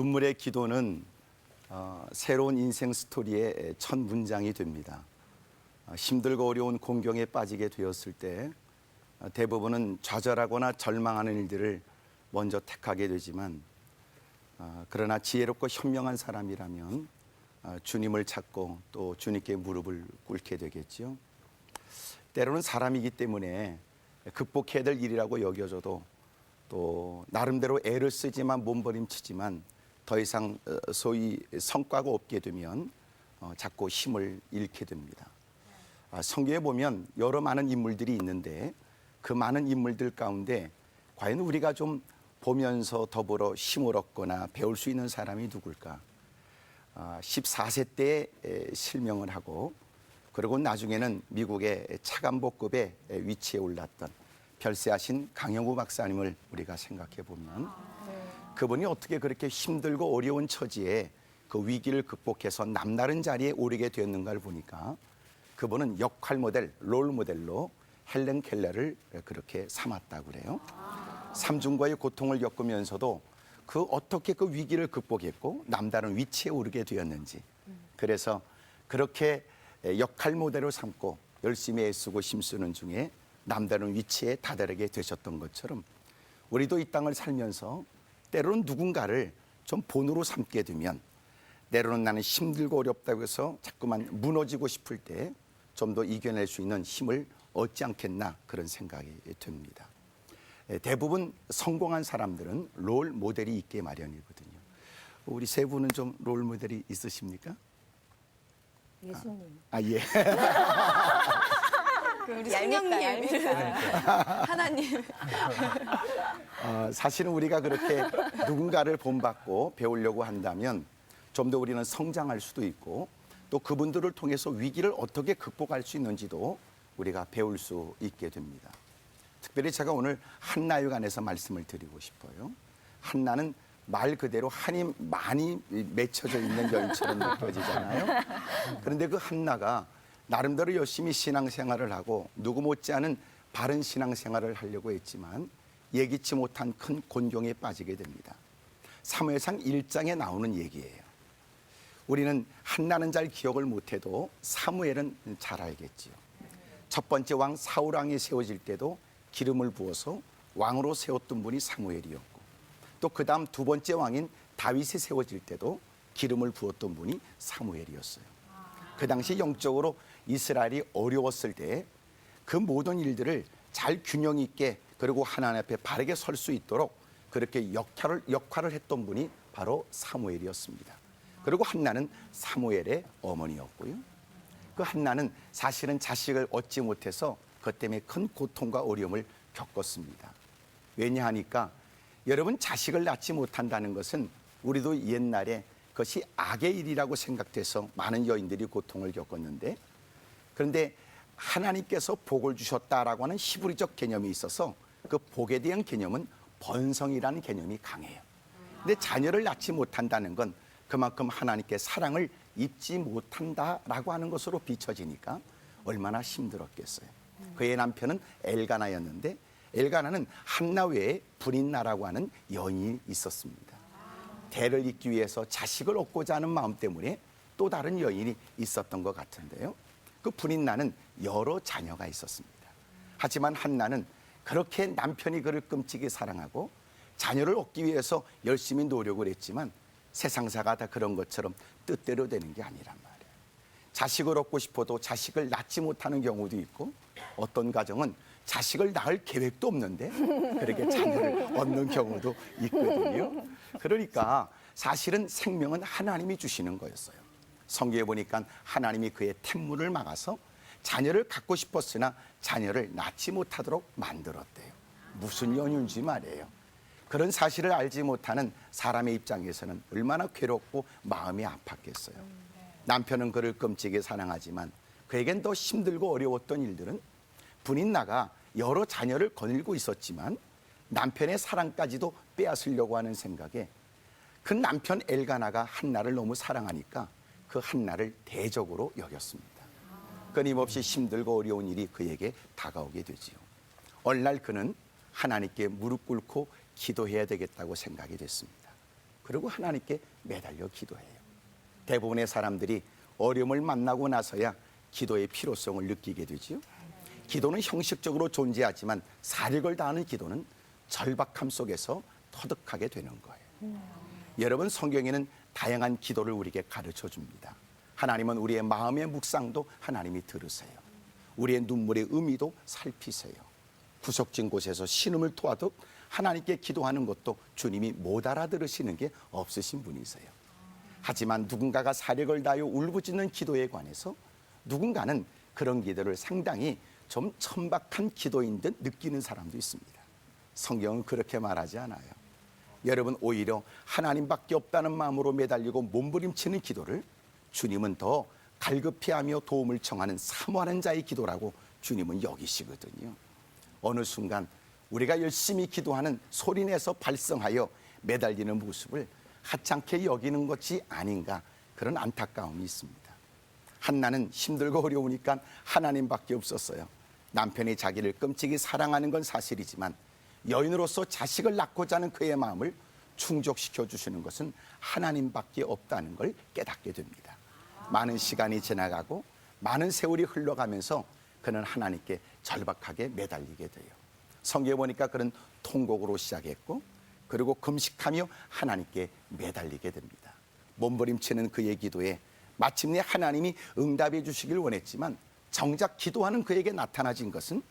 눈물의 기도는 새로운 인생 스토리의 첫 문장이 됩니다. 힘들고 어려운 공경에 빠지게 되었을 때 대부분은 좌절하거나 절망하는 일들을 먼저 택하게 되지만 그러나 지혜롭고 현명한 사람이라면 주님을 찾고 또 주님께 무릎을 꿇게 되겠죠. 때로는 사람이기 때문에 극복해야 될 일이라고 여겨져도 또 나름대로 애를 쓰지만 몸부림치지만 더 이상 소위 성과가 없게 되면 자꾸 힘을 잃게 됩니다. 성경에 보면 여러 많은 인물들이 있는데 그 많은 인물들 가운데 과연 우리가 좀 보면서 더불어 힘을 얻거나 배울 수 있는 사람이 누굴까? 14세 때 실명을 하고 그리고 나중에는 미국의 차관보급의 위치에 올랐던 별세하신 강영구 박사님을 우리가 생각해 보면 그분이 어떻게 그렇게 힘들고 어려운 처지에 그 위기를 극복해서 남다른 자리에 오르게 되었는가를 보니까 그분은 역할 모델, 롤 모델로 헬렌 켈러를 그렇게 삼았다고 그래요. 삼중과의 고통을 겪으면서도 그 어떻게 그 위기를 극복했고 남다른 위치에 오르게 되었는지 그래서 그렇게 역할 모델로 삼고 열심히 애쓰고 힘쓰는 중에 남다른 위치에 다다르게 되셨던 것처럼 우리도 이 땅을 살면서 때로는 누군가를 좀 본으로 삼게 되면 때로는 나는 힘들고 어렵다고 해서 자꾸만 무너지고 싶을 때 좀 더 이겨낼 수 있는 힘을 얻지 않겠나 그런 생각이 듭니다. 대부분 성공한 사람들은 롤 모델이 있게 마련이거든요. 우리 세 분은 좀 롤 모델이 있으십니까? 예수님. 예. 우리 성령님. 하나님. 사실은 우리가 그렇게 누군가를 본받고 배우려고 한다면 좀 더 우리는 성장할 수도 있고 또 그분들을 통해서 위기를 어떻게 극복할 수 있는지도 우리가 배울 수 있게 됩니다. 특별히 제가 오늘 한나에 관해서 말씀을 드리고 싶어요. 한나는 말 그대로 한이 많이 맺혀져 있는 여인처럼 느껴지잖아요. 그런데 그 한나가 나름대로 열심히 신앙생활을 하고 누구 못지않은 바른 신앙생활을 하려고 했지만 예기치 못한 큰 곤경에 빠지게 됩니다. 사무엘상 1장에 나오는 얘기예요. 우리는 한나는 잘 기억을 못해도 사무엘은 잘 알겠지요. 첫 번째 왕 사울 왕이 세워질 때도 기름을 부어서 왕으로 세웠던 분이 사무엘이었고 또 그 다음 두 번째 왕인 다윗이 세워질 때도 기름을 부었던 분이 사무엘이었어요. 그 당시 영적으로 이스라엘이 어려웠을 때 그 모든 일들을 잘 균형 있게 그리고 하나님 앞에 바르게 설 수 있도록 그렇게 역할을 했던 분이 바로 사무엘이었습니다. 그리고 한나는 사무엘의 어머니였고요. 그 한나는 사실은 자식을 얻지 못해서 그것 때문에 큰 고통과 어려움을 겪었습니다. 왜냐하니까 여러분 자식을 낳지 못한다는 것은 우리도 옛날에 그것이 악의 일이라고 생각돼서 많은 여인들이 고통을 겪었는데 그런데 하나님께서 복을 주셨다라고 하는 히브리적 개념이 있어서 그 복에 대한 개념은 번성이라는 개념이 강해요. 근데 자녀를 낳지 못한다는 건 그만큼 하나님께 사랑을 입지 못한다라고 하는 것으로 비춰지니까 얼마나 힘들었겠어요. 그의 남편은 엘가나였는데 엘가나는 한나 외에 브린나라고 하는 여인이 있었습니다. 대를 잇기 위해서 자식을 얻고자 하는 마음 때문에 또 다른 여인이 있었던 것 같은데요. 그 브린나는 여러 자녀가 있었습니다. 하지만 한나는 그렇게 남편이 그를 끔찍이 사랑하고 자녀를 얻기 위해서 열심히 노력을 했지만 세상사가 다 그런 것처럼 뜻대로 되는 게 아니란 말이에요. 자식을 얻고 싶어도 자식을 낳지 못하는 경우도 있고 어떤 가정은 자식을 낳을 계획도 없는데 그렇게 자녀를 얻는 경우도 있거든요. 그러니까 사실은 생명은 하나님이 주시는 거였어요. 성경에 보니까 하나님이 그의 템문을 막아서 자녀를 갖고 싶었으나 자녀를 낳지 못하도록 만들었대요. 무슨 연유인지 말이에요. 그런 사실을 알지 못하는 사람의 입장에서는 얼마나 괴롭고 마음이 아팠겠어요. 남편은 그를 끔찍이 사랑하지만 그에겐 더 힘들고 어려웠던 일들은 브린나가 여러 자녀를 거닐고 있었지만 남편의 사랑까지도 빼앗으려고 하는 생각에 그 남편 엘가나가 한나를 너무 사랑하니까 그 한나를 대적으로 여겼습니다. 끊임없이 힘들고 어려운 일이 그에게 다가오게 되지요. 어느 날 그는 하나님께 무릎 꿇고 기도해야 되겠다고 생각이 됐습니다. 그리고 하나님께 매달려 기도해요. 대부분의 사람들이 어려움을 만나고 나서야 기도의 필요성을 느끼게 되지요. 기도는 형식적으로 존재하지만 사력을 다하는 기도는 절박함 속에서 터득하게 되는 거예요. 여러분, 성경에는 다양한 기도를 우리에게 가르쳐 줍니다. 하나님은 우리의 마음의 묵상도 하나님이 들으세요. 우리의 눈물의 의미도 살피세요. 구석진 곳에서 신음을 토하듯 하나님께 기도하는 것도 주님이 못 알아들으시는 게 없으신 분이세요. 하지만 누군가가 사력을 다하여 울부짖는 기도에 관해서 누군가는 그런 기도를 상당히 좀 천박한 기도인 듯 느끼는 사람도 있습니다. 성경은 그렇게 말하지 않아요. 여러분, 오히려 하나님밖에 없다는 마음으로 매달리고 몸부림치는 기도를 주님은 더 갈급해하며 도움을 청하는 사모하는 자의 기도라고 주님은 여기시거든요. 어느 순간 우리가 열심히 기도하는 소리내서 발성하여 매달리는 모습을 하찮게 여기는 것이 아닌가, 그런 안타까움이 있습니다. 한나는 힘들고 어려우니까 하나님밖에 없었어요. 남편이 자기를 끔찍이 사랑하는 건 사실이지만 여인으로서 자식을 낳고자 하는 그의 마음을 충족시켜 주시는 것은 하나님밖에 없다는 걸 깨닫게 됩니다. 많은 시간이 지나가고 많은 세월이 흘러가면서 그는 하나님께 절박하게 매달리게 돼요. 성경에 보니까 그는 통곡으로 시작했고 그리고 금식하며 하나님께 매달리게 됩니다. 몸부림치는 그의 기도에 마침내 하나님이 응답해 주시길 원했지만 정작 기도하는 그에게 나타나진 것은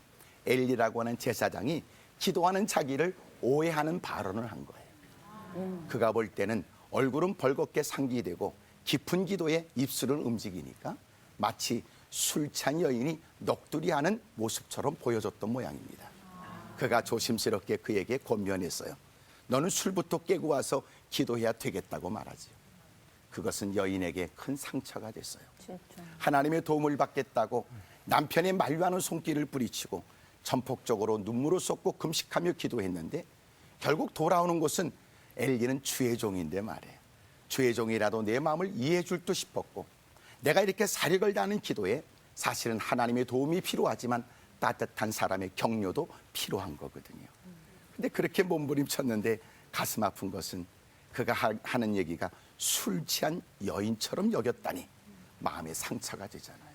엘리라고 하는 제사장이 기도하는 자기를 오해하는 발언을 한 거예요. 그가 볼 때는 얼굴은 벌겋게 상기되고 깊은 기도에 입술은 움직이니까 마치 술 취한 여인이 넋두리하는 모습처럼 보여줬던 모양입니다. 그가 조심스럽게 그에게 권면했어요. 너는 술부터 깨고 와서 기도해야 되겠다고 말하지요. 그것은 여인에게 큰 상처가 됐어요. 진짜. 하나님의 도움을 받겠다고 남편의 만류하는 손길을 뿌리치고 전폭적으로 눈물을 쏟고 금식하며 기도했는데 결국 돌아오는 것은 엘리는 주의 종인데 말이에요. 주의 종이라도 내 마음을 이해해 줄 듯 싶었고 내가 이렇게 사력을 다하는 기도에 사실은 하나님의 도움이 필요하지만 따뜻한 사람의 격려도 필요한 거거든요. 근데 그렇게 몸부림쳤는데 가슴 아픈 것은 그가 하는 얘기가 술 취한 여인처럼 여겼다니 마음에 상처가 되잖아요.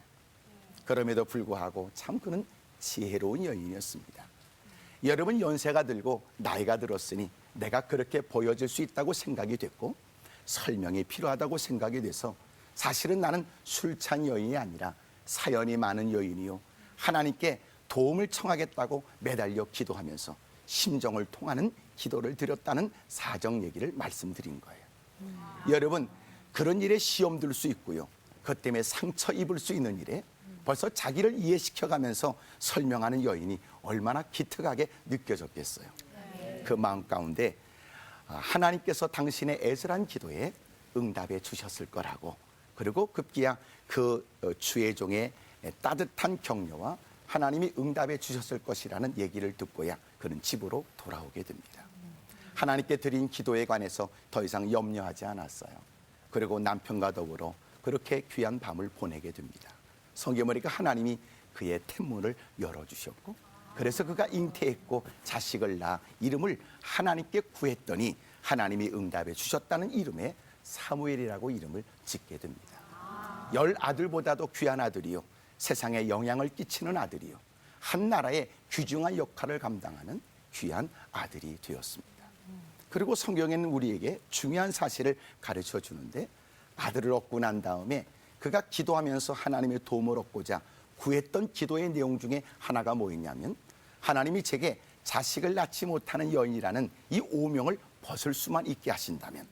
그럼에도 불구하고 참 그는 지혜로운 여인이었습니다. 여러분, 연세가 들고 나이가 들었으니 내가 그렇게 보여질 수 있다고 생각이 됐고 설명이 필요하다고 생각이 돼서 사실은 나는 술 취한 여인이 아니라 사연이 많은 여인이요 하나님께 도움을 청하겠다고 매달려 기도하면서 심정을 통하는 기도를 드렸다는 사정 얘기를 말씀드린 거예요. 여러분, 그런 일에 시험 들 수 있고요. 그것 때문에 상처 입을 수 있는 일에 벌써 자기를 이해시켜가면서 설명하는 여인이 얼마나 기특하게 느껴졌겠어요. 그 마음 가운데 하나님께서 당신의 애절한 기도에 응답해 주셨을 거라고, 그리고 급기야 그 주의 종의 따뜻한 격려와 하나님이 응답해 주셨을 것이라는 얘기를 듣고야 그는 집으로 돌아오게 됩니다. 하나님께 드린 기도에 관해서 더 이상 염려하지 않았어요. 그리고 남편과 더불어 그렇게 귀한 밤을 보내게 됩니다. 성경에 보니까 하나님이 그의天문을 열어주셨고 그래서 그가 잉태했고 자식을 낳아 이름을 하나님께 구했더니 하나님이 응답해 주셨다는 이름에 사무엘이라고 이름을 짓게 됩니다. 10아들보다도 귀한 아들이요 세상에 영향을 끼치는 아들이요 한 나라의 귀중한 역할을 감당하는 귀한 아들이 되었습니다. 그리고 성경에는 우리에게 중요한 사실을 가르쳐 주는데 아들을 얻고 난 다음에 그가 기도하면서 하나님의 도움을 얻고자 구했던 기도의 내용 중에 하나가 뭐였냐면 하나님이 제게 자식을 낳지 못하는 여인이라는 이 오명을 벗을 수만 있게 하신다면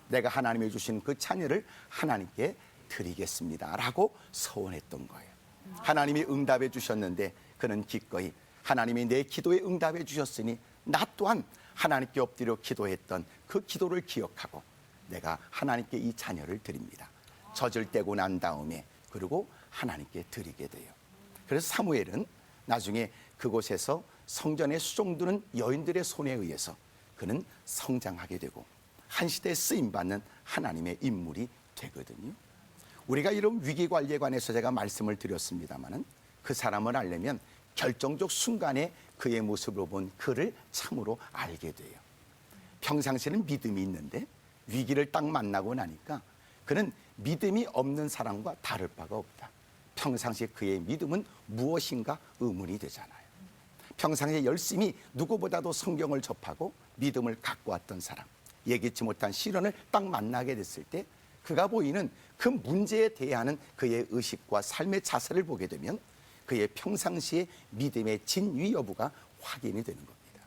내가 하나님이 주신 그 자녀를 하나님께 드리겠습니다 라고 서원했던 거예요. 하나님이 응답해 주셨는데 그는 기꺼이 하나님이 내 기도에 응답해 주셨으니 나 또한 하나님께 엎드려 기도했던 그 기도를 기억하고 내가 하나님께 이 자녀를 드립니다. 젖을 떼고 난 다음에 그리고 하나님께 드리게 돼요. 그래서 사무엘은 나중에 그곳에서 성전에 수종드는 여인들의 손에 의해서 그는 성장하게 되고 한 시대에 쓰임받는 하나님의 인물이 되거든요. 우리가 이런 위기 관리에 관해서 제가 말씀을 드렸습니다마는 그 사람을 알려면 결정적 순간에 그의 모습으로 본 그를 참으로 알게 돼요. 평상시에는 믿음이 있는데 위기를 딱 만나고 나니까 그는 믿음이 없는 사람과 다를 바가 없다. 평상시에 그의 믿음은 무엇인가 의문이 되잖아요. 평상시에 열심히 누구보다도 성경을 접하고 믿음을 갖고 왔던 사람, 예기치 못한 시련을 딱 만나게 됐을 때 그가 보이는 그 문제에 대하는 그의 의식과 삶의 자세를 보게 되면 그의 평상시의 믿음의 진위 여부가 확인이 되는 겁니다.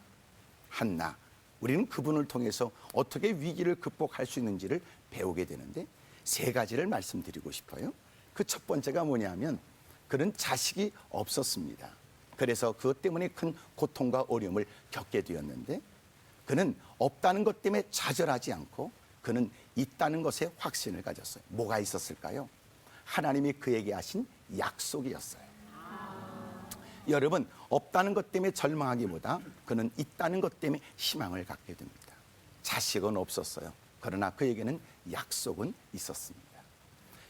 한나, 우리는 그분을 통해서 어떻게 위기를 극복할 수 있는지를 배우게 되는데 세 가지를 말씀드리고 싶어요. 그 첫 번째가 뭐냐면 그는 자식이 없었습니다. 그래서 그것 때문에 큰 고통과 어려움을 겪게 되었는데 그는 없다는 것 때문에 좌절하지 않고 그는 있다는 것에 확신을 가졌어요. 뭐가 있었을까요? 하나님이 그에게 하신 약속이었어요. 여러분, 없다는 것 때문에 절망하기보다 그는 있다는 것 때문에 희망을 갖게 됩니다. 자식은 없었어요. 그러나 그에게는 약속은 있었습니다.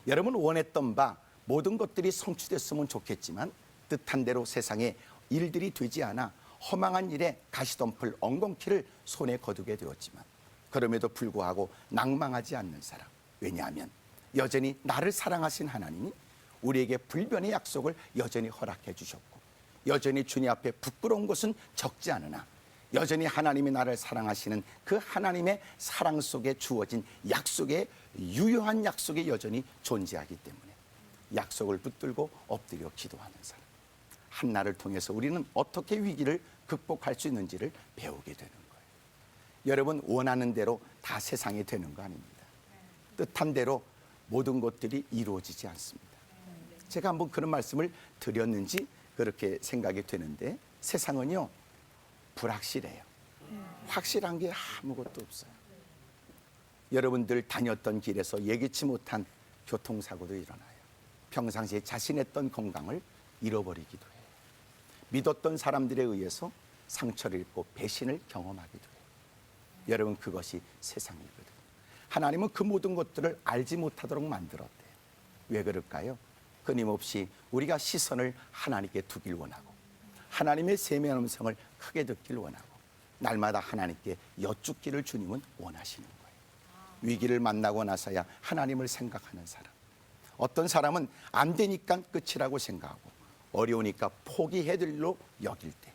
여러분, 원했던 바 모든 것들이 성취됐으면 좋겠지만 뜻한 대로 세상에 일들이 되지 않아 허망한 일에 가시덤불 엉겅퀴를 손에 거두게 되었지만 그럼에도 불구하고 낭망하지 않는 사람. 왜냐하면 여전히 나를 사랑하신 하나님이 우리에게 불변의 약속을 여전히 허락해 주셨고 여전히 주님 앞에 부끄러운 것은 적지 않으나 여전히 하나님이 나를 사랑하시는 그 하나님의 사랑 속에 주어진 약속의 유효한 약속이 여전히 존재하기 때문에 약속을 붙들고 엎드려 기도하는 사람. 한나를 통해서 우리는 어떻게 위기를 극복할 수 있는지를 배우게 되는 거예요. 여러분, 원하는 대로 다 세상이 되는 거 아닙니다. 뜻한 대로 모든 것들이 이루어지지 않습니다. 제가 한번 그런 말씀을 드렸는지 그렇게 생각이 되는데 세상은요 불확실해요. 확실한 게 아무것도 없어요. 여러분들 다녔던 길에서 예기치 못한 교통사고도 일어나요. 평상시에 자신했던 건강을 잃어버리기도 해요. 믿었던 사람들에 의해서 상처를 입고 배신을 경험하기도 해요. 여러분, 그것이 세상이거든요. 하나님은 그 모든 것들을 알지 못하도록 만들었대요. 왜 그럴까요? 끊임없이 우리가 시선을 하나님께 두길 원하고 하나님의 세미한 음성을 크게 듣길 원하고 날마다 하나님께 여쭙기를 주님은 원하시는 거예요. 위기를 만나고 나서야 하나님을 생각하는 사람. 어떤 사람은 안 되니까 끝이라고 생각하고 어려우니까 포기해들로 여길 때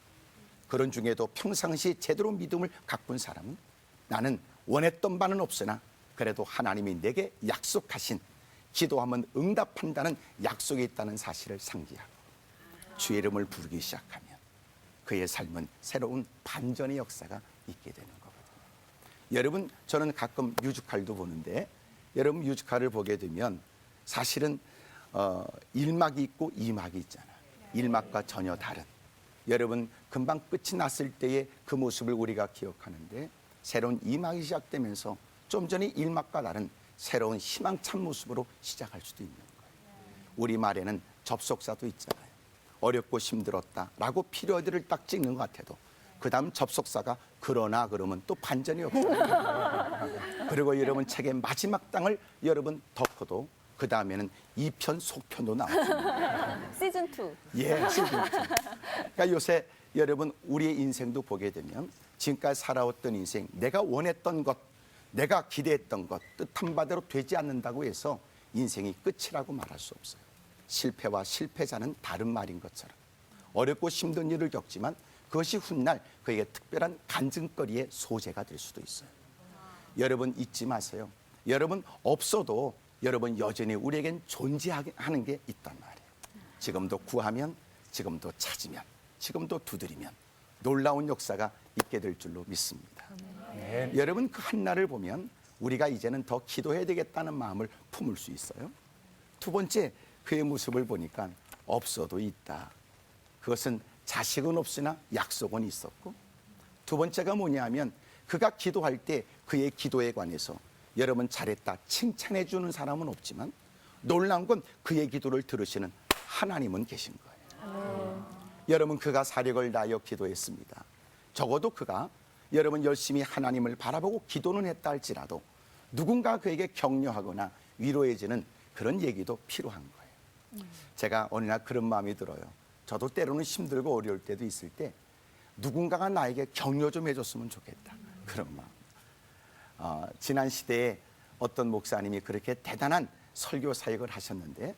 그런 중에도 평상시 제대로 믿음을 가꾼 사람은 나는 원했던 바는 없으나 그래도 하나님이 내게 약속하신 기도하면 응답한다는 약속이 있다는 사실을 상기하고 주의 이름을 부르기 시작하면 그의 삶은 새로운 반전의 역사가 있게 되는 거거든요. 여러분, 저는 가끔 뮤지컬도 보는데 여러분 뮤지컬을 보게 되면 사실은 1막이 있고 2막이 있잖아요. 1막과 전혀 다른. 여러분, 금방 끝이 났을 때의 그 모습을 우리가 기억하는데 새로운 2막이 시작되면서 좀 전에 1막과 다른 새로운 희망찬 모습으로 시작할 수도 있는 거예요. 우리말에는 접속사도 있잖아요. 어렵고 힘들었다라고 피로들을 딱 찍는 것 같아도 그 다음 접속사가 그러나 그러면 또 반전이 없어요. 그리고 여러분 책의 마지막 장을 여러분 덮어도 그 다음에는 2편 속편도 나옵니다. 시즌 2. 예, 시즌 2. 그러니까 요새 여러분 우리의 인생도 보게 되면 지금까지 살아왔던 인생, 내가 원했던 것, 내가 기대했던 것, 뜻한 바대로 되지 않는다고 해서 인생이 끝이라고 말할 수 없어요. 실패와 실패자는 다른 말인 것처럼 어렵고 힘든 일을 겪지만 그것이 훗날 그에게 특별한 간증거리의 소재가 될 수도 있어요. 여러분 잊지 마세요. 여러분 없어도 여러분 여전히 우리에겐 존재하는 게 있단 말이에요. 지금도 구하면, 지금도 찾으면, 지금도 두드리면 놀라운 역사가 있게 될 줄로 믿습니다. 여러분 그 한나를 보면 우리가 이제는 더 기도해야 되겠다는 마음을 품을 수 있어요. 두 번째, 그의 모습을 보니까 없어도 있다. 그것은 자식은 없으나 약속은 있었고 두 번째가 뭐냐면 그가 기도할 때 그의 기도에 관해서 여러분 잘했다 칭찬해 주는 사람은 없지만 놀라운 건 그의 기도를 들으시는 하나님은 계신 거예요. 여러분 그가 사력을 다하여 기도했습니다. 적어도 그가 여러분 열심히 하나님을 바라보고 기도는 했다 할지라도 누군가 그에게 격려하거나 위로해주는 그런 얘기도 필요한 거예요. 제가 어느 날 그런 마음이 들어요. 저도 때로는 힘들고 어려울 때도 있을 때 누군가가 나에게 격려 좀 해줬으면 좋겠다. 그런 마음. 지난 시대에 어떤 목사님이 그렇게 대단한 설교 사역을 하셨는데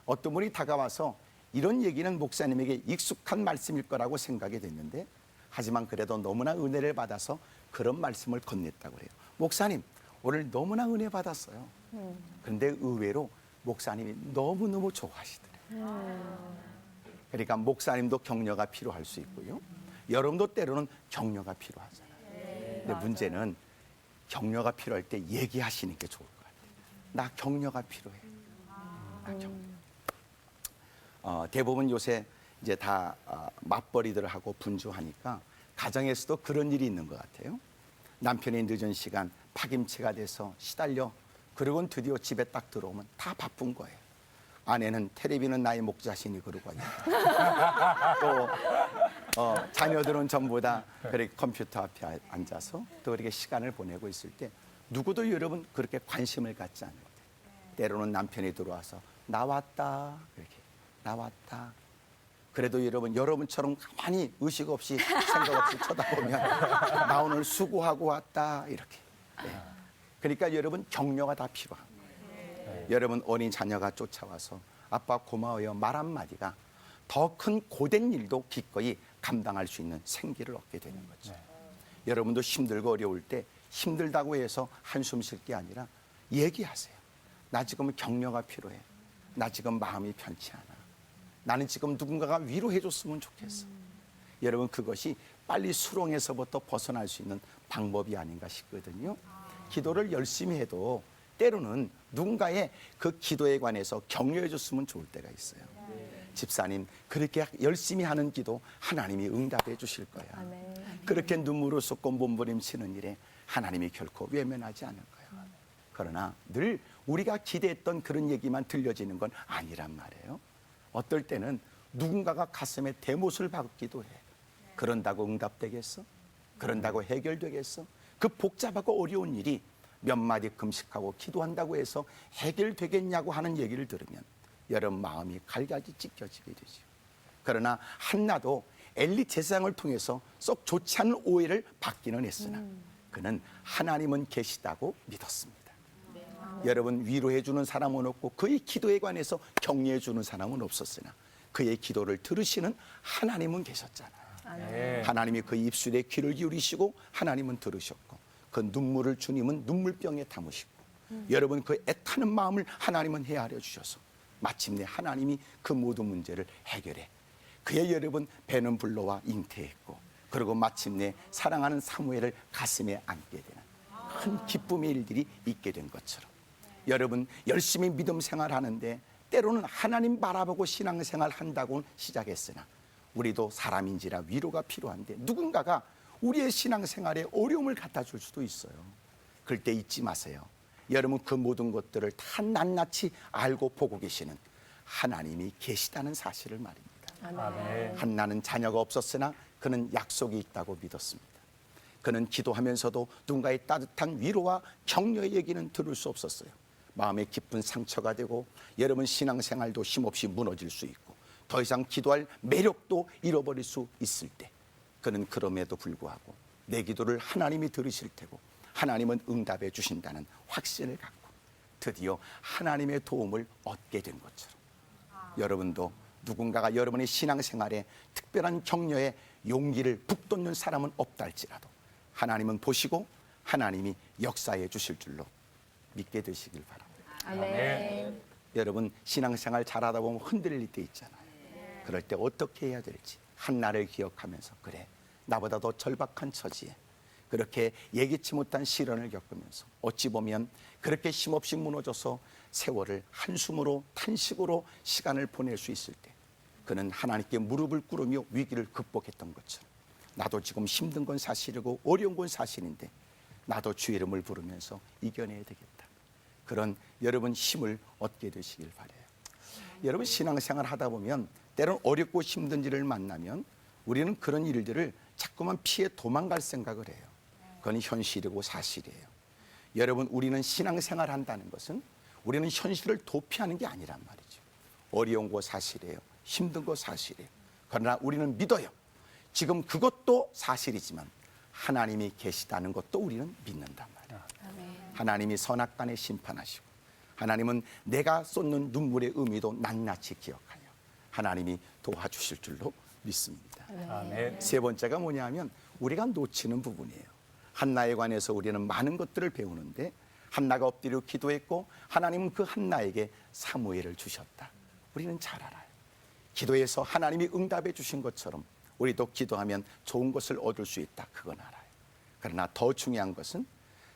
어떤 분이 다가와서 이런 얘기는 목사님에게 익숙한 말씀일 거라고 생각이 됐는데 하지만 그래도 너무나 은혜를 받아서 그런 말씀을 건넸다고 그래요. 목사님, 오늘 너무나 은혜 받았어요. 그런데 의외로 목사님이 너무너무 좋아하시더래요. 그러니까 목사님도 격려가 필요할 수 있고요. 여러분도 때로는 격려가 필요하잖아요. 근데 문제는 격려가 필요할 때 얘기하시는 게 좋을 것 같아요. 나 격려가 필요해. 나 격려. 대부분 요새 이제 다 맞벌이들 하고 분주하니까 가정에서도 그런 일이 있는 것 같아요. 남편이 늦은 시간 파김치가 돼서 시달려 그러고는 드디어 집에 딱 들어오면 다 바쁜 거예요. 아내는 텔레비는 나의 목자신이 그러고 또 자녀들은 전부 다 그렇게 컴퓨터 앞에 앉아서 또 그렇게 시간을 보내고 있을 때 누구도 여러분 그렇게 관심을 갖지 않을 때 때로는 남편이 들어와서 나왔다 그렇게 나왔다. 그래도 여러분처럼 가만히 의식 없이 생각 없이 쳐다보면 나 오늘 수고하고 왔다 이렇게. 네. 그러니까 여러분 격려가 다 필요합니다. 여러분 어린 자녀가 쫓아와서 아빠 고마워요 말 한마디가 더 큰 고된 일도 기꺼이 감당할 수 있는 생기를 얻게 되는 거죠. 여러분도 힘들고 어려울 때 힘들다고 해서 한숨 쉴 게 아니라 얘기하세요. 나 지금 격려가 필요해. 나 지금 마음이 편치 않아. 나는 지금 누군가가 위로해 줬으면 좋겠어. 여러분 그것이 빨리 수렁에서부터 벗어날 수 있는 방법이 아닌가 싶거든요. 기도를 열심히 해도 때로는 누군가의 그 기도에 관해서 격려해 줬으면 좋을 때가 있어요. 집사님 그렇게 열심히 하는 기도 하나님이 응답해 주실 거야. 그렇게 눈물을 쏟고 몸부림치는 일에 하나님이 결코 외면하지 않을 거예요. 그러나 늘 우리가 기대했던 그런 얘기만 들려지는 건 아니란 말이에요. 어떨 때는 누군가가 가슴에 대못을 박기도 해. 그런다고 응답되겠어? 그런다고 해결되겠어? 그 복잡하고 어려운 일이 몇 마디 금식하고 기도한다고 해서 해결되겠냐고 하는 얘기를 들으면 여러분 마음이 갈가지 찢겨지게 되죠. 그러나 한나도 엘리 제사장을 통해서 썩 좋지 않은 오해를 받기는 했으나 그는 하나님은 계시다고 믿었습니다. 여러분 위로해 주는 사람은 없고 그의 기도에 관해서 격려해 주는 사람은 없었으나 그의 기도를 들으시는 하나님은 계셨잖아요. 하나님이 그의 입술에 귀를 기울이시고 하나님은 들으셨고 그 눈물을 주님은 눈물병에 담으시고 여러분 그 애타는 마음을 하나님은 헤아려 주셔서 마침내 하나님이 그 모든 문제를 해결해 그의 여러분 배는 불러와 잉태했고 그리고 마침내 사랑하는 사무엘을 가슴에 안게 되는 큰 기쁨의 일들이 있게 된 것처럼 여러분 열심히 믿음 생활하는데 때로는 하나님 바라보고 신앙생활 한다고 시작했으나 우리도 사람인지라 위로가 필요한데 누군가가 우리의 신앙생활에 어려움을 갖다 줄 수도 있어요. 그럴 때 잊지 마세요. 여러분 그 모든 것들을 다 낱낱이 알고 보고 계시는 하나님이 계시다는 사실을 말입니다. 아멘. 한나는 자녀가 없었으나 그는 약속이 있다고 믿었습니다. 그는 기도하면서도 누군가의 따뜻한 위로와 격려의 얘기는 들을 수 없었어요. 마음에 깊은 상처가 되고 여러분 신앙생활도 힘없이 무너질 수 있고 더 이상 기도할 매력도 잃어버릴 수 있을 때 그는 그럼에도 불구하고 내 기도를 하나님이 들으실 테고 하나님은 응답해 주신다는 확신을 갖고 드디어 하나님의 도움을 얻게 된 것처럼 여러분도 누군가가 여러분의 신앙생활에 특별한 격려에 용기를 북돋는 사람은 없다 할지라도 하나님은 보시고 하나님이 역사해 주실 줄로 믿게 되시길 바랍니다. 아멘. 여러분 신앙생활 잘하다 보면 흔들릴 때 있잖아요. 그럴 때 어떻게 해야 될지 한나를 기억하면서 그래 나보다 더 절박한 처지에 그렇게 예기치 못한 시련을 겪으면서 어찌 보면 그렇게 힘없이 무너져서 세월을 한숨으로 탄식으로 시간을 보낼 수 있을 때 그는 하나님께 무릎을 꿇으며 위기를 극복했던 것처럼 나도 지금 힘든 건 사실이고 어려운 건 사실인데 나도 주 이름을 부르면서 이겨내야 되겠다. 그런 여러분 힘을 얻게 되시길 바라요. 여러분 신앙생활 하다 보면 때론 어렵고 힘든 일을 만나면 우리는 그런 일들을 자꾸만 피해 도망갈 생각을 해요. 그건 현실이고 사실이에요. 여러분 우리는 신앙생활 한다는 것은 우리는 현실을 도피하는 게 아니란 말이죠. 어려운 거 사실이에요. 힘든 거 사실이에요. 그러나 우리는 믿어요. 지금 그것도 사실이지만 하나님이 계시다는 것도 우리는 믿는단 말이에요. 하나님이 선악간에 심판하시고 하나님은 내가 쏟는 눈물의 의미도 낱낱이 기억하여 하나님이 도와주실 줄로 믿습니다. 아멘. 세 번째가 뭐냐면 우리가 놓치는 부분이에요. 한나에 관해서 우리는 많은 것들을 배우는데 한나가 엎드려 기도했고 하나님은 그 한나에게 사무엘을 주셨다. 우리는 잘 알아요. 기도해서 하나님이 응답해 주신 것처럼 우리도 기도하면 좋은 것을 얻을 수 있다. 그건 알아요. 그러나 더 중요한 것은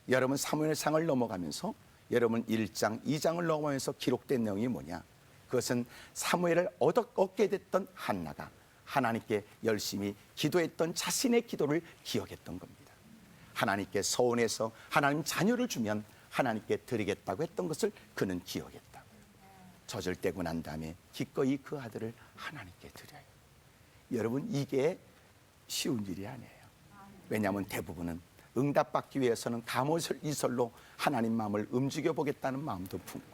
여러분 사무엘상을 넘어가면서 여러분 1장, 2장을 넘어가면서 기록된 내용이 뭐냐? 그것은 사무엘을 얻게 됐던 한나가 하나님께 열심히 기도했던 자신의 기도를 기억했던 겁니다. 하나님께 서원해서 하나님 자녀를 주면 하나님께 드리겠다고 했던 것을 그는 기억했다고요. 젖을 떼고 난 다음에 기꺼이 그 아들을 하나님께 드려요. 여러분 이게 쉬운 일이 아니에요. 왜냐하면 대부분은 응답받기 위해서는 가모이설로 하나님 마음을 움직여 보겠다는 마음도 품고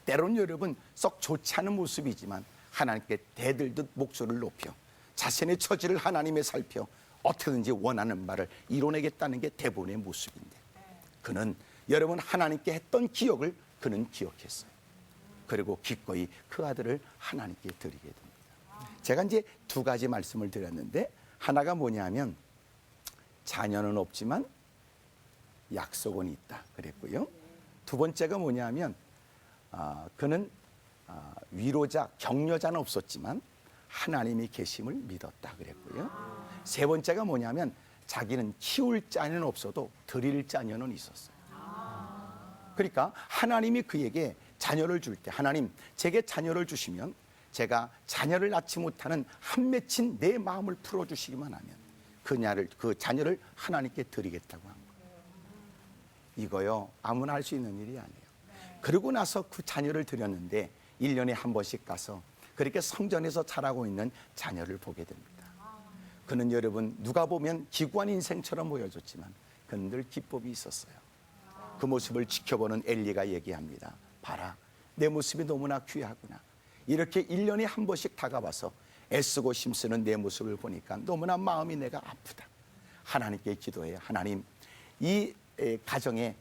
때로는 여러분 썩 좋지 않은 모습이지만 하나님께 대들듯 목소리를 높여 자신의 처지를 하나님에 살펴 어떻게든지 원하는 말을 이뤄내겠다는 게 대부분의 모습인데 그는 여러분 하나님께 했던 기억을 그는 기억했어요. 그리고 기꺼이 그 아들을 하나님께 드리게 됩니다. 제가 이제 두 가지 말씀을 드렸는데 하나가 뭐냐면 자녀는 없지만 약속은 있다 그랬고요. 두 번째가 뭐냐면 그는 위로자, 격려자는 없었지만 하나님이 계심을 믿었다 그랬고요. 세 번째가 뭐냐면 자기는 키울 자녀는 없어도 드릴 자녀는 있었어요. 그러니까 하나님이 그에게 자녀를 줄 때 하나님 제게 자녀를 주시면 제가 자녀를 낳지 못하는 한 맺힌 내 마음을 풀어주시기만 하면 그 자녀를 하나님께 드리겠다고 한 거예요. 이거요 아무나 할 수 있는 일이 아니에요. 그러고 나서 그 자녀를 드렸는데 1년에 한 번씩 가서 그렇게 성전에서 자라고 있는 자녀를 보게 됩니다. 그는 여러분 누가 보면 기구한 인생처럼 보여졌지만 그는 늘 기법이 있었어요. 그 모습을 지켜보는 엘리가 얘기합니다. 봐라 내 모습이 너무나 귀하구나. 이렇게 1년에 한 번씩 다가와서 애쓰고 힘쓰는 내 모습을 보니까 너무나 마음이 내가 아프다. 하나님께 기도해요. 하나님 이 가정에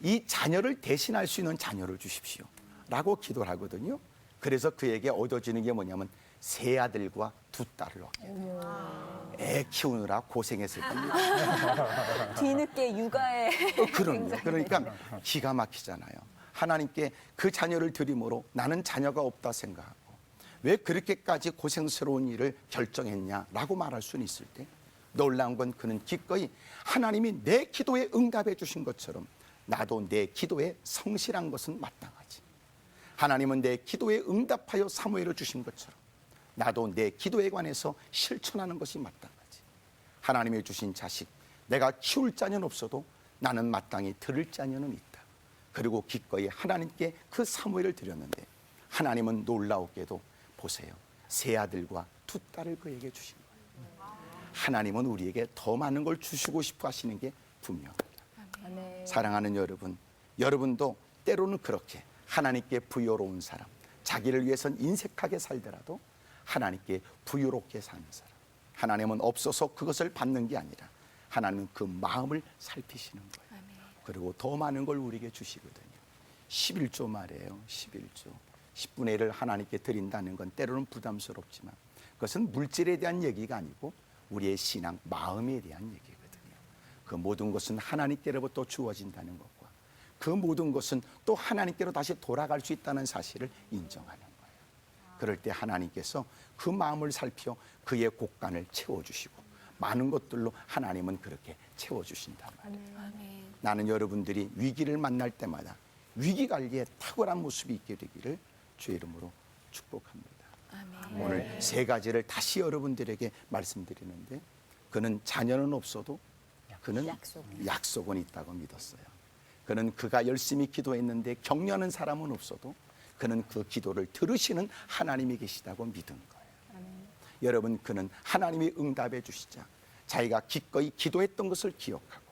이 자녀를 대신할 수 있는 자녀를 주십시오 라고 기도를 하거든요. 그래서 그에게 얻어지는 게 뭐냐면 세 아들과 두 딸을 얻게 돼요. 애 키우느라 고생했을 겁니다. 뒤늦게 육아에 그러니까 기가 막히잖아요. 하나님께 그 자녀를 드림으로 나는 자녀가 없다 생각하고 왜 그렇게까지 고생스러운 일을 결정했냐라고 말할 수는 있을 때 놀라운 건 그는 기꺼이 하나님이 내 기도에 응답해 주신 것처럼 나도 내 기도에 성실한 것은 마땅하지. 하나님은 내 기도에 응답하여 사무엘을 주신 것처럼 나도 내 기도에 관해서 실천하는 것이 마땅하지. 하나님이 주신 자식 내가 키울 자녀는 없어도 나는 마땅히 들을 자녀는 있다. 그리고 기꺼이 하나님께 그 사무엘을 드렸는데 하나님은 놀라웠게도 보세요. 세 아들과 두 딸을 그에게 주신 거예요. 하나님은 우리에게 더 많은 걸 주시고 싶어 하시는 게 분명합니다. 아멘. 사랑하는 여러분, 여러분도 때로는 그렇게 하나님께 부여로운 사람, 자기를 위해선 인색하게 살더라도 하나님께 부유롭게 사는 사람. 하나님은 없어서 그것을 받는 게 아니라 하나님은 그 마음을 살피시는 거예요. 그리고 더 많은 걸 우리에게 주시거든요. 11조 말이에요. 11조. 10분의 1을 하나님께 드린다는 건 때로는 부담스럽지만 그것은 물질에 대한 얘기가 아니고 우리의 신앙, 마음에 대한 얘기거든요. 그 모든 것은 하나님께로부터 주어진다는 것과 그 모든 것은 또 하나님께로 다시 돌아갈 수 있다는 사실을 인정하는 거예요. 그럴 때 하나님께서 그 마음을 살펴 그의 곳간을 채워주시고 많은 것들로 하나님은 그렇게 채워주신단 말이에요. 나는 여러분들이 위기를 만날 때마다 위기 관리에 탁월한 모습이 있게 되기를 주의 이름으로 축복합니다. 오늘 세 가지를 다시 여러분들에게 말씀드리는데 그는 자녀는 없어도 그는 약속은 있다고 믿었어요. 그는 그가 열심히 기도했는데 격려하는 사람은 없어도 그는 그 기도를 들으시는 하나님이 계시다고 믿은 거예요. 여러분 그는 하나님이 응답해 주시자 자기가 기꺼이 기도했던 것을 기억하고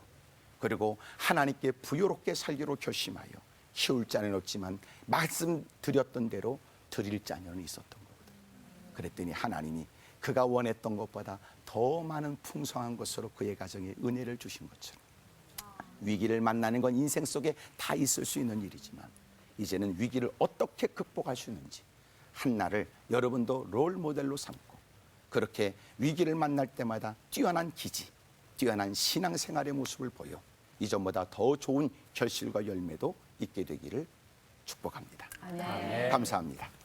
그리고 하나님께 부유롭게 살기로 결심하여 키울 자는 없지만 말씀드렸던 대로 드릴 자녀는 있었던 거거든요. 그랬더니 하나님이 그가 원했던 것보다 더 많은 풍성한 것으로 그의 가정에 은혜를 주신 것처럼 위기를 만나는 건 인생 속에 다 있을 수 있는 일이지만 이제는 위기를 어떻게 극복할 수 있는지 한나를 여러분도 롤 모델로 삼고 그렇게 위기를 만날 때마다 뛰어난 기지, 뛰어난 신앙생활의 모습을 보여 이전보다 더 좋은 결실과 열매도 있게 되기를 축복합니다. 아멘. 감사합니다.